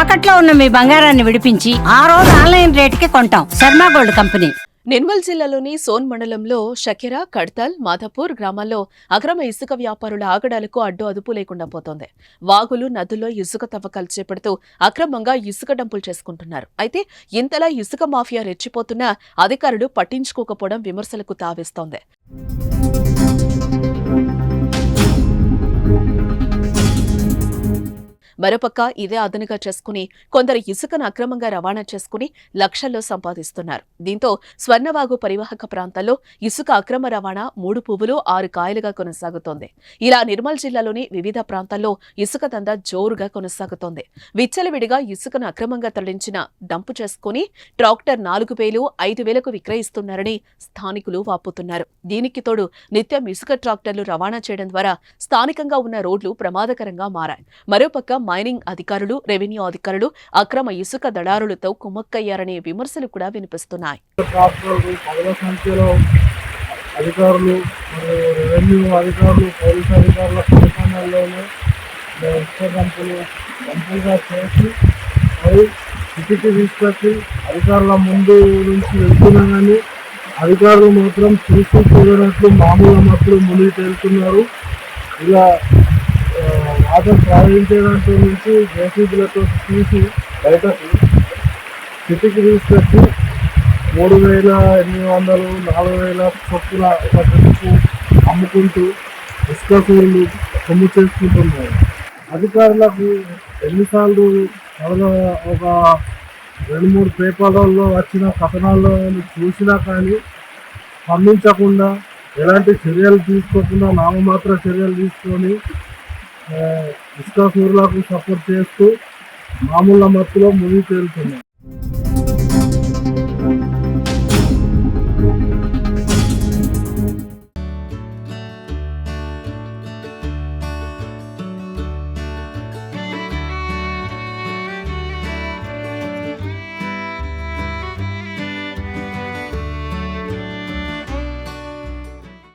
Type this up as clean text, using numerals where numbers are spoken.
తాకట్లో ఉన్న మీ బంగారాన్ని విడిపించి ఆ రోజు ఆన్లైన్ రేటుకి కొంటాం. Sharma gold company. నిర్మల్ జిల్లాలోని సోన్ మండలంలో షకెర, కడ్తల్, మాధపూర్ గ్రామాల్లో అక్రమ ఇసుక వ్యాపారుల ఆగడాలకు అడ్డు అదుపు లేకుండా పోతోంది. వాగులు, నదుల్లో ఇసుక తవ్వకాలు చేపడుతూ అక్రమంగా ఇసుక డంపులు చేసుకుంటున్నారు. అయితే ఇంతలా ఇసుక మాఫియా రెచ్చిపోతున్నా అధికారులు పట్టించుకోకపోవడం విమర్శలకు తావిస్తోంది. మరోపక్క ఇదే అదనుగా చేసుకుని కొందరు ఇసుకను అక్రమంగా రవాణా చేసుకుని లక్షల్లో సంపాదిస్తున్నారు. దీంతో స్వర్ణవాగు పరివాహక ప్రాంతాల్లో ఇసుక అక్రమ రవాణా 3 పువ్వులు 6 కాయలుగా కొనసాగుతోంది. ఇలా నిర్మల్ జిల్లాలోని వివిధ ప్రాంతాల్లో ఇసుక దందా జోరుగా కొనసాగుతోంది. విచ్చలవిడిగా ఇసుకను అక్రమంగా తరలించిన డంపు చేసుకుని ట్రాక్టర్ 4,000, 5,000కు విక్రయిస్తున్నారని స్థానికులు వాపోతున్నారు. దీనికి తోడు నిత్యం ఇసుక ట్రాక్టర్లు రవాణా చేయడం ద్వారా స్థానికంగా ఉన్న రోడ్లు ప్రమాదకరంగా మారాయి. మరోపక్క మైనింగ్ అధికారులు, రెవెన్యూ అధికారులు అక్రమ ఇసుక దళారులతో కుమ్మక్కయ్యారనే విమర్శలు కూడా వినిపిస్తున్నాయి. అధికారులు, రెవెన్యూ అధికారులు, పోలీసు అధికారుల పరిపాలనలోనే కంపులుగా చేసి మరి సిటీకి తీసుకొచ్చి అధికారుల ముందు నుంచి వెళ్తున్నా కానీ అధికారులు మాత్రం చూడనట్లు మామూలు మట్లు మునిగి తేలుతున్నారు. ఇలా వాటర్ ప్రవహించడానికి నుంచి జేసీబీలతో తీసి బయటకు సిటీకి తీసుకొచ్చి 3,800, 4,000 చొప్పున ఒక ట్రిప్పు అమ్ముకుంటూ ఇసుక కూరలు సొమ్ము చేసుకుంటున్నారు. అధికారులకు ఎన్నిసార్లు ఒక 2-3 పేపర్లలో వచ్చిన కథనాల్లో చూసినా కానీ స్పందించకుండా ఎలాంటి చర్యలు తీసుకోకుండా నామమాత్ర చర్యలు తీసుకొని ఇసుక కూరలకు సపోర్ట్ చేస్తూ మామూలు మత్తులో మునిగి తేలుతున్నాయి.